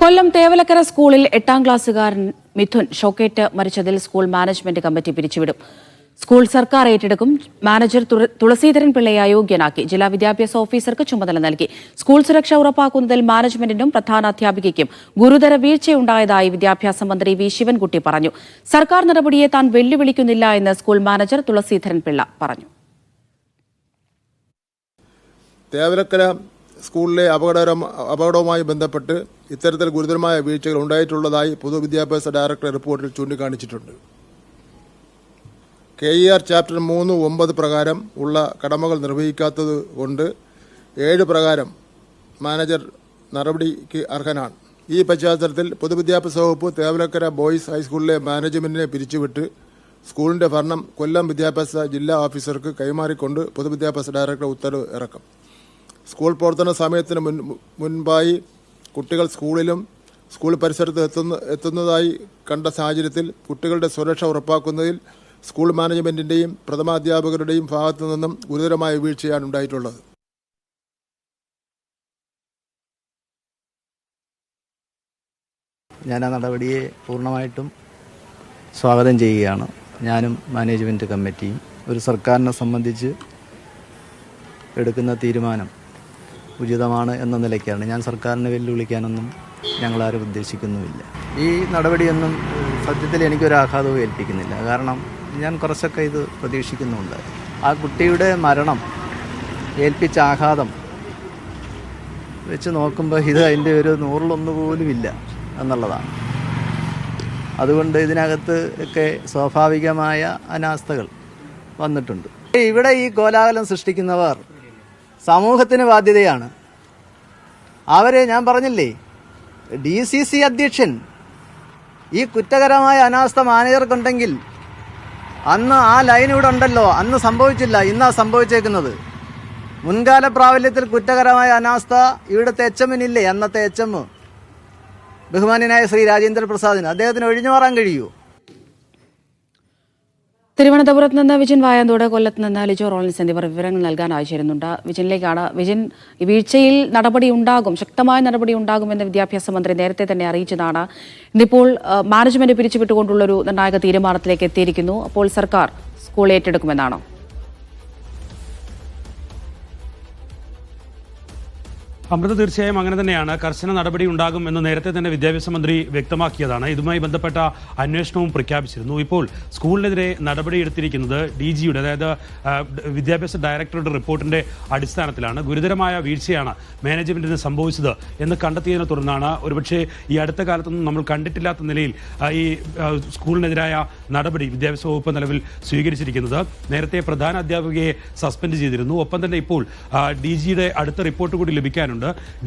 കൊല്ലം തേവലക്കര സ്കൂളിൽ 8ാം ക്ലാസ്സുകാരൻ മിഥുൻ ഷോക്കേറ്റ് മരിച്ചതിൽ school management committee പിരിച്ചുവിടും. School സർക്കാർ ഏറ്റെടുക്കും. മാനേജർ തുളസീധരൻ പിള്ളയെ അയോഗ്യനാക്കി. ജില്ലാ വിദ്യാഭ്യാസ ഓഫീസർക്ക് ചുമതല നൽകി. സ്കൂൾ സുരക്ഷ ഉറപ്പാക്കുന്നതിൽ മാനേജ്മെന്റിനും പ്രധാനാധ്യാപികയ്ക്കും ഗുരുതര വീഴ്ചയുണ്ടായതായി വിദ്യാഭ്യാസ മന്ത്രി വി ശിവൻകുട്ടി പറഞ്ഞു. സർക്കാർ നടപടിയെ താൻ വെല്ലുവിളിക്കുന്നില്ല എന്ന് സ്കൂൾ മാനേജർ തുളസീധരൻ പിള്ള പറഞ്ഞു. തേവലക്കര സ്കൂളിലെ അപകടവുമായി ബന്ധപ്പെട്ട് ഇത്തരത്തിൽ ഗുരുതരമായ വീഴ്ചകൾ ഉണ്ടായിട്ടുള്ളതായി പൊതുവിദ്യാഭ്യാസ ഡയറക്ടർ റിപ്പോർട്ടിൽ ചൂണ്ടിക്കാണിച്ചിട്ടുണ്ട്. KER ചാപ്റ്റർ 3(9) പ്രകാരം ഉള്ള കടമകൾ നിർവഹിക്കാത്തത് കൊണ്ട് 7 പ്രകാരം മാനേജർ നടപടിക്ക് അർഹനാണ്. ഈ പശ്ചാത്തലത്തിൽ പൊതുവിദ്യാഭ്യാസ വകുപ്പ് തേവലക്കര ബോയ്സ് ഹൈസ്കൂളിലെ മാനേജ്മെന്റിനെ പിരിച്ചുവിട്ട് സ്കൂളിന്റെ ഭരണം കൊല്ലം വിദ്യാഭ്യാസ ജില്ലാ ഓഫീസർക്ക് കൈമാറിക്കൊണ്ട് പൊതുവിദ്യാഭ്യാസ ഡയറക്ടർ ഉത്തരവ് ഇറക്കും. സ്കൂൾ പ്രവർത്തന സമയത്തിന് മുൻപായി കുട്ടികൾ സ്കൂളിലും സ്കൂൾ പരിസരത്ത് എത്തുന്നതായി കണ്ട സാഹചര്യത്തിൽ കുട്ടികളുടെ സുരക്ഷ ഉറപ്പാക്കുന്നതിൽ സ്കൂൾ മാനേജ്മെന്റിന്റെയും പ്രഥമാധ്യാപകരുടെയും ഭാഗത്തു നിന്നും ഗുരുതരമായ വീഴ്ചയാണ് ഉണ്ടായിട്ടുള്ളത്. ഞാൻ ആ നടപടിയെ പൂർണ്ണമായിട്ടും സ്വാഗതം ചെയ്യുകയാണ്. ഞാനും മാനേജ്മെൻറ്റ് കമ്മിറ്റിയും ഒരു സർക്കാരിനെ സംബന്ധിച്ച് എടുക്കുന്ന തീരുമാനം ഉചിതമാണ് എന്ന നിലയ്ക്കാണ്. ഞാൻ സർക്കാരിനെ വെല്ലുവിളിക്കാനൊന്നും ഞങ്ങളാരും ഉദ്ദേശിക്കുന്നുമില്ല. ഈ നടപടിയൊന്നും സത്യത്തിൽ എനിക്കൊരാഘാതവും ഏൽപ്പിക്കുന്നില്ല. കാരണം ഞാൻ കുറച്ചൊക്കെ ഇത് പ്രതീക്ഷിക്കുന്നുണ്ട്. ആ കുട്ടിയുടെ മരണം ഏൽപ്പിച്ച ആഘാതം വെച്ച് നോക്കുമ്പോൾ ഇത് അതിൻ്റെ ഒരു 100-1 പോലും ഇല്ല എന്നുള്ളതാണ്. അതുകൊണ്ട് ഇതിനകത്ത് ഒക്കെ സ്വാഭാവികമായ അനാസ്ഥകൾ വന്നിട്ടുണ്ട്. ഇവിടെ ഈ കോലാഹലം സൃഷ്ടിക്കുന്നവർ സമൂഹത്തിന് ബാധ്യതയാണ്. അവരെ ഞാൻ പറഞ്ഞില്ലേ, DCC അധ്യക്ഷൻ ഈ കുറ്റകരമായ അനാസ്ഥ മാനേജർക്കുണ്ടെങ്കിൽ അന്ന് ആ ലൈൻ ഇവിടെ ഉണ്ടല്ലോ, അന്ന് സംഭവിച്ചില്ല, ഇന്നാ സംഭവിച്ചേക്കുന്നത്. മുൻകാല പ്രാബല്യത്തിൽ കുറ്റകരമായ അനാസ്ഥ ഇവിടുത്തെ HM-നില്ലേ, അന്നത്തെ HM ബഹുമാന്യനായ ശ്രീ രാജേന്ദ്ര പ്രസാദിന്, അദ്ദേഹത്തിന് ഒഴിഞ്ഞു മാറാൻ കഴിയുമോ? തിരുവനന്തപുരത്ത് നിന്ന് വിജിൻ വായാന്തോട്, കൊല്ലത്ത് നിന്ന് ലിജോ റോളിൻസ് എന്നിവർ വിവരങ്ങൾ നൽകാൻ ആവശ്യപ്പെടുന്നുണ്ട്. വിജിനിലേക്കാണ്. വിജിൻ, വീഴ്ചയിൽ നടപടി ഉണ്ടാകും, ശക്തമായ നടപടി ഉണ്ടാകുമെന്ന് വിദ്യാഭ്യാസ മന്ത്രി നേരത്തെ തന്നെ അറിയിച്ചതാണ്. ഇന്നിപ്പോൾ മാനേജ്മെന്റ് പിരിച്ചുവിട്ടുകൊണ്ടുള്ളൊരു നിർണായക തീരുമാനത്തിലേക്ക് എത്തിയിരിക്കുന്നു. അപ്പോൾ സർക്കാർ സ്കൂൾ ഏറ്റെടുക്കുമെന്നാണോ? അമൃത, തീർച്ചയായും അങ്ങനെ തന്നെയാണ്. കർശന നടപടി ഉണ്ടാകും എന്ന് നേരത്തെ തന്നെ വിദ്യാഭ്യാസ മന്ത്രി വ്യക്തമാക്കിയതാണ്. ഇതുമായി ബന്ധപ്പെട്ട അന്വേഷണവും പ്രഖ്യാപിച്ചിരുന്നു. ഇപ്പോൾ സ്കൂളിനെതിരെ നടപടിയെടുത്തിരിക്കുന്നത് DG-യുടെ, അതായത് വിദ്യാഭ്യാസ ഡയറക്ടറുടെ റിപ്പോർട്ടിന്റെ അടിസ്ഥാനത്തിലാണ്. ഗുരുതരമായ വീഴ്ചയാണ് മാനേജ്മെന്റിന് സംഭവിച്ചത് എന്ന് കണ്ടെത്തിയതിനെ തുടർന്നാണ് ഒരുപക്ഷെ ഈ അടുത്ത കാലത്തൊന്നും നമ്മൾ കണ്ടിട്ടില്ലാത്ത നിലയിൽ ഈ സ്കൂളിനെതിരായ നടപടി വിദ്യാഭ്യാസ വകുപ്പ് നിലവിൽ സ്വീകരിച്ചിരിക്കുന്നത്. നേരത്തെ പ്രധാന അധ്യാപികയെ സസ്പെൻഡ് ചെയ്തിരുന്നു. ഒപ്പം തന്നെ ഇപ്പോൾ DG-യുടെ അടുത്ത റിപ്പോർട്ട് കൂടി ലഭിക്കാനുണ്ട്.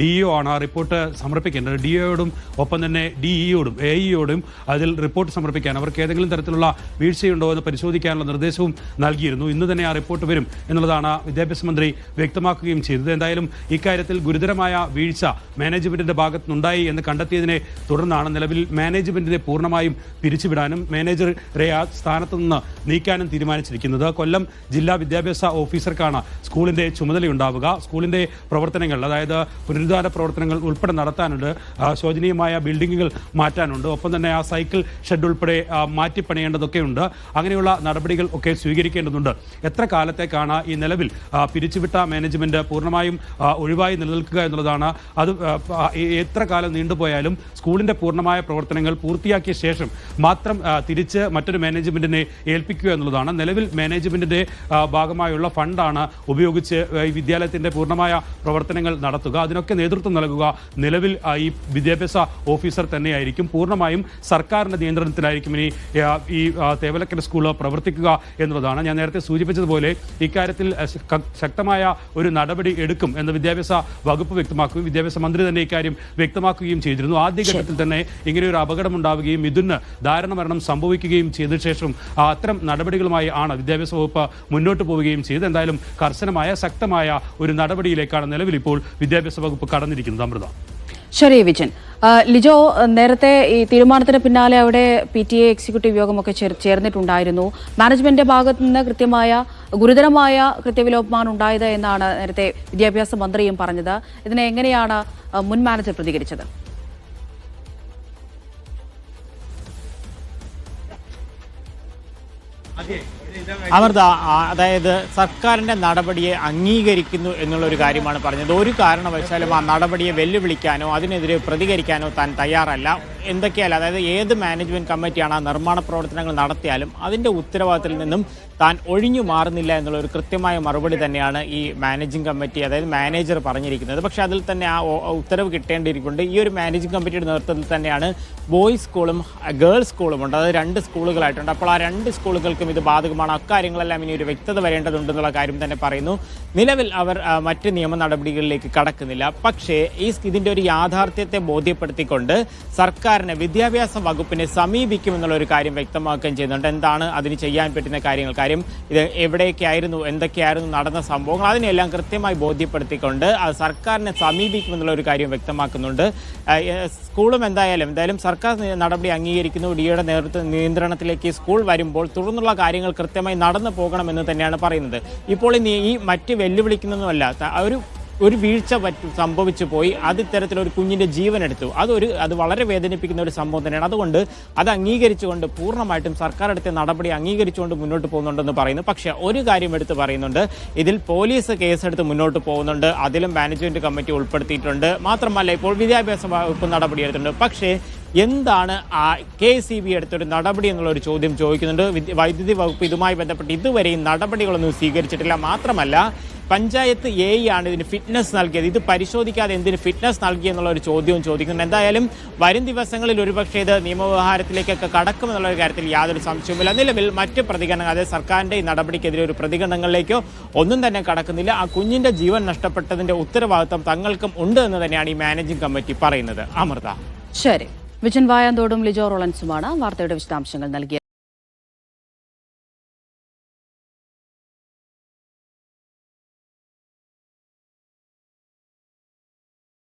DEO ആണ് ആ റിപ്പോർട്ട് സമർപ്പിക്കേണ്ടത്. DEOയോടും ഒപ്പം തന്നെ DEയോടും AEയോടും അതിൽ റിപ്പോർട്ട് സമർപ്പിക്കാൻ, അവർക്ക് ഏതെങ്കിലും തരത്തിലുള്ള വീഴ്ചയുണ്ടോ എന്ന് പരിശോധിക്കാനുള്ള നിർദ്ദേശവും നൽകിയിരുന്നു. ഇന്ന് തന്നെ ആ റിപ്പോർട്ട് വരും എന്നുള്ളതാണ് വിദ്യാഭ്യാസ മന്ത്രി വ്യക്തമാക്കുകയും ചെയ്തത്. എന്തായാലും ഇക്കാര്യത്തിൽ ഗുരുതരമായ വീഴ്ച മാനേജ്മെന്റിന്റെ ഭാഗത്തുനിന്നുണ്ടായി എന്ന് കണ്ടെത്തിയതിനെ തുടർന്നാണ് നിലവിൽ മാനേജ്മെന്റിനെ പൂർണ്ണമായും പിരിച്ചുവിടാനും മാനേജറെ ആ സ്ഥാനത്ത് നിന്ന് നീക്കാനും തീരുമാനിച്ചിരിക്കുന്നത്. കൊല്ലം ജില്ലാ വിദ്യാഭ്യാസ ഓഫീസർക്കാണ് സ്കൂളിന്റെ ചുമതലയുണ്ടാവുക. സ്കൂളിന്റെ പ്രവർത്തനങ്ങൾ, അതായത് പുനരുദ്ധാര പ്രവർത്തനങ്ങൾ ഉൾപ്പെടെ നടത്താനുണ്ട്. ശോചനീയമായ ബിൽഡിങ്ങുകൾ മാറ്റാനുണ്ട്. ഒപ്പം തന്നെ ആ സൈക്കിൾ ഷെഡ് ഉൾപ്പെടെ മാറ്റിപ്പണിയേണ്ടതൊക്കെ ഉണ്ട്. അങ്ങനെയുള്ള നടപടികൾ ഒക്കെ സ്വീകരിക്കേണ്ടതുണ്ട്. എത്ര കാലത്തേക്കാണ് ഈ നിലവിൽ പിരിച്ചുവിട്ട മാനേജ്മെന്റ് പൂർണ്ണമായും ഒഴിവായി നിലനിൽക്കുക എന്നുള്ളതാണ്. അത് എത്ര കാലം നീണ്ടുപോയാലും സ്കൂളിന്റെ പൂർണ്ണമായ പ്രവർത്തനങ്ങൾ പൂർത്തിയാക്കിയ ശേഷം മാത്രം തിരിച്ച് മറ്റൊരു മാനേജ്മെന്റിനെ ഏൽപ്പിക്കുക എന്നുള്ളതാണ്. നിലവിൽ മാനേജ്മെന്റിന്റെ ഭാഗമായുള്ള ഫണ്ടാണ് ഉപയോഗിച്ച് ഈ വിദ്യാലയത്തിന്റെ പൂർണ്ണമായ പ്രവർത്തനങ്ങൾ നടത്തുക. അതിനൊക്കെ നേതൃത്വം നൽകുക നിലവിൽ ഈ വിദ്യാഭ്യാസ ഓഫീസർ തന്നെയായിരിക്കും. പൂർണ്ണമായും സർക്കാരിന്റെ നിയന്ത്രണത്തിലായിരിക്കും ഇനി ഈ തേവലക്കര സ്കൂൾ പ്രവർത്തിക്കുക എന്നുള്ളതാണ്. ഞാൻ നേരത്തെ സൂചിപ്പിച്ചതുപോലെ ഇക്കാര്യത്തിൽ ശക്തമായ ഒരു നടപടി എടുക്കും എന്ന് വിദ്യാഭ്യാസ വകുപ്പ് വ്യക്തമാക്കുകയും വിദ്യാഭ്യാസ മന്ത്രി തന്നെ ഇക്കാര്യം വ്യക്തമാക്കുകയും ചെയ്തിരുന്നു. ആദ്യഘട്ടത്തിൽ തന്നെ ഇങ്ങനെയൊരു അപകടം ഉണ്ടാവുകയും ഇതിന് ദാരുണമരണം സംഭവിക്കുകയും ചെയ്ത ശേഷം അത്തരം നടപടികളുമായി ആണ് വിദ്യാഭ്യാസ വകുപ്പ് മുന്നോട്ട് പോവുകയും ചെയ്തത്. എന്തായാലും കർശനമായ ശക്തമായ ഒരു നടപടിയിലേക്കാണ് നിലവിൽ ഇപ്പോൾ വിദ്യാഭ്യാസ വകുപ്പ് കടന്നിരിക്കുന്നത്. അമൃത. ശരി വിജിൻ. ലിജോ, നേരത്തെ ഈ തീരുമാനത്തിന് പിന്നാലെ അവിടെ PTA എക്സിക്യൂട്ടീവ് യോഗമൊക്കെ ചേർന്നിട്ടുണ്ടായിരുന്നു. മാനേജ്മെന്റിന്റെ ഭാഗത്തു നിന്ന് ഗുരുതരമായ കൃത്യവിലോപമാണ് ഉണ്ടായത് എന്നാണ് നേരത്തെ വിദ്യാഭ്യാസ മന്ത്രിയും പറഞ്ഞത്. ഇതിനെ എങ്ങനെയാണ് മുൻ മാനേജർ പ്രതികരിച്ചത്? അമൃത, അതായത് സർക്കാരിൻ്റെ നടപടിയെ അംഗീകരിക്കുന്നു എന്നുള്ളൊരു കാര്യമാണ് പറഞ്ഞത്. ഒരു കാരണവശാലും ആ നടപടിയെ വെല്ലുവിളിക്കാനോ അതിനെതിരെ പ്രതികരിക്കാനോ താൻ തയ്യാറല്ല. എന്തൊക്കെയല്ല, അതായത് ഏത് മാനേജ്മെൻറ്റ് കമ്മിറ്റിയാണ് ആ നിർമ്മാണ പ്രവർത്തനങ്ങൾ നടത്തിയാലും അതിൻ്റെ ഉത്തരവാദിത്തത്തിൽ നിന്നും താൻ ഒഴിഞ്ഞു മാറുന്നില്ല എന്നുള്ള ഒരു കൃത്യമായ മറുപടി തന്നെയാണ് ഈ മാനേജിംഗ് കമ്മിറ്റി, അതായത് മാനേജർ പറഞ്ഞിരിക്കുന്നത്. പക്ഷേ അതിൽ തന്നെ ആ ഉത്തരവ് കിട്ടേണ്ടിയിരിക്കുന്നുണ്ട്. ഈ ഒരു മാനേജിംഗ് കമ്മിറ്റിയുടെ നേതൃത്വത്തിൽ തന്നെയാണ് ബോയ്സ് സ്കൂളും ഗേൾസ് സ്കൂളും ഉണ്ട്. അതായത് 2 സ്കൂളുകളായിട്ടുണ്ട്. അപ്പോൾ ആ 2 സ്കൂളുകൾക്കും ഇത് ബാധകമാണ്. അക്കാര്യങ്ങളെല്ലാം ഇനി ഒരു വ്യക്തത വരേണ്ടതുണ്ടെന്നുള്ള കാര്യം തന്നെ പറയുന്നു. നിലവിൽ അവർ മറ്റ് നിയമ നടപടികളിലേക്ക് കടക്കുന്നില്ല. പക്ഷേ ഇതിൻ്റെ ഒരു യാഥാർത്ഥ്യത്തെ ബോധ്യപ്പെടുത്തിക്കൊണ്ട് സർക്കാരിനെ, വിദ്യാഭ്യാസ വകുപ്പിനെ സമീപിക്കുമെന്നുള്ള ഒരു കാര്യം വ്യക്തമാക്കുകയും ചെയ്യുന്നുണ്ട്. എന്താണ് അതിന് ചെയ്യാൻ പറ്റുന്ന കാര്യങ്ങൾ, ഇത് എവിടെയൊക്കെയായിരുന്നു, എന്തൊക്കെയായിരുന്നു നടന്ന സംഭവങ്ങൾ, അതിനെല്ലാം കൃത്യമായി ബോധ്യപ്പെടുത്തിക്കൊണ്ട് അത് സർക്കാരിനെ സമീപിക്കുമെന്നുള്ള ഒരു കാര്യം വ്യക്തമാക്കുന്നുണ്ട്. സ്കൂളും എന്തായാലും സർക്കാർ നടപടി അംഗീകരിക്കുന്നു. ഡിയുടെ നിയന്ത്രണത്തിലേക്ക് സ്കൂൾ വരുമ്പോൾ തുടർന്നുള്ള കാര്യങ്ങൾ കൃത്യമായി നടന്നു പോകണമെന്ന് തന്നെയാണ് പറയുന്നത്. ഇപ്പോൾ ഈ മറ്റ് വെല്ലുവിളിക്കുന്നൊന്നുമല്ല, ഒരു വീഴ്ച സംഭവിച്ചു പോയി, അത് ഇത്തരത്തിലൊരു കുഞ്ഞിൻ്റെ ജീവൻ എടുത്തു. അത് വളരെ വേദനിപ്പിക്കുന്ന ഒരു സംഭവം തന്നെയാണ്. അതുകൊണ്ട് അത് അംഗീകരിച്ചുകൊണ്ട് പൂർണ്ണമായിട്ടും സർക്കാർ എടുത്ത നടപടി അംഗീകരിച്ചുകൊണ്ട് മുന്നോട്ട് പോകുന്നുണ്ടെന്ന് പറയുന്നു. പക്ഷേ ഒരു കാര്യം എടുത്ത് പറയുന്നുണ്ട്, ഇതിൽ പോലീസ് കേസെടുത്ത് മുന്നോട്ട് പോകുന്നുണ്ട്. അതിലും മാനേജ്മെൻറ്റ് കമ്മിറ്റി ഉൾപ്പെടുത്തിയിട്ടുണ്ട്. മാത്രമല്ല ഇപ്പോൾ വിദ്യാഭ്യാസ വകുപ്പ് നടപടി എടുത്തിട്ടുണ്ട്. പക്ഷേ എന്താണ് KCB എടുത്തൊരു നടപടി എന്നുള്ളൊരു ചോദ്യം ചോദിക്കുന്നുണ്ട്. വൈദ്യുതി വകുപ്പ് ഇതുമായി ബന്ധപ്പെട്ട് ഇതുവരെയും നടപടികളൊന്നും സ്വീകരിച്ചിട്ടില്ല. മാത്രമല്ല പഞ്ചായത്ത് ആണ് ഇതിന് ഫിറ്റ്നസ് നൽകിയത്. ഇത് പരിശോധിക്കാതെ എന്തിന് ഫിറ്റ്നസ് നൽകിയെന്നുള്ള ഒരു ചോദ്യവും ചോദിക്കുന്നുണ്ട്. എന്തായാലും വരും ദിവസങ്ങളിൽ ഒരുപക്ഷേ ഇത് നിയമവ്യവഹാരത്തിലേക്കൊക്കെ കടക്കുമെന്നുള്ള കാര്യത്തിൽ യാതൊരു സംശയവുമില്ല. നിലവിൽ മറ്റ് പ്രതികരണങ്ങൾ, അതായത് സർക്കാരിൻ്റെ ഈ നടപടിക്കെതിരെ ഒരു പ്രതികരണങ്ങളിലേക്കോ ഒന്നും തന്നെ കടക്കുന്നില്ല. ആ കുഞ്ഞിൻ്റെ ജീവൻ നഷ്ടപ്പെട്ടതിൻ്റെ ഉത്തരവാദിത്വം തങ്ങൾക്കും ഉണ്ട് എന്ന് തന്നെയാണ് ഈ മാനേജിംഗ് കമ്മിറ്റി പറയുന്നത്. അമൃത. ശരി, വിജൻ വായാന്തോടും ലിജോ റോളൻസുമാണ് വാർത്തയുടെ വിശദാംശങ്ങൾ നൽകിയത്.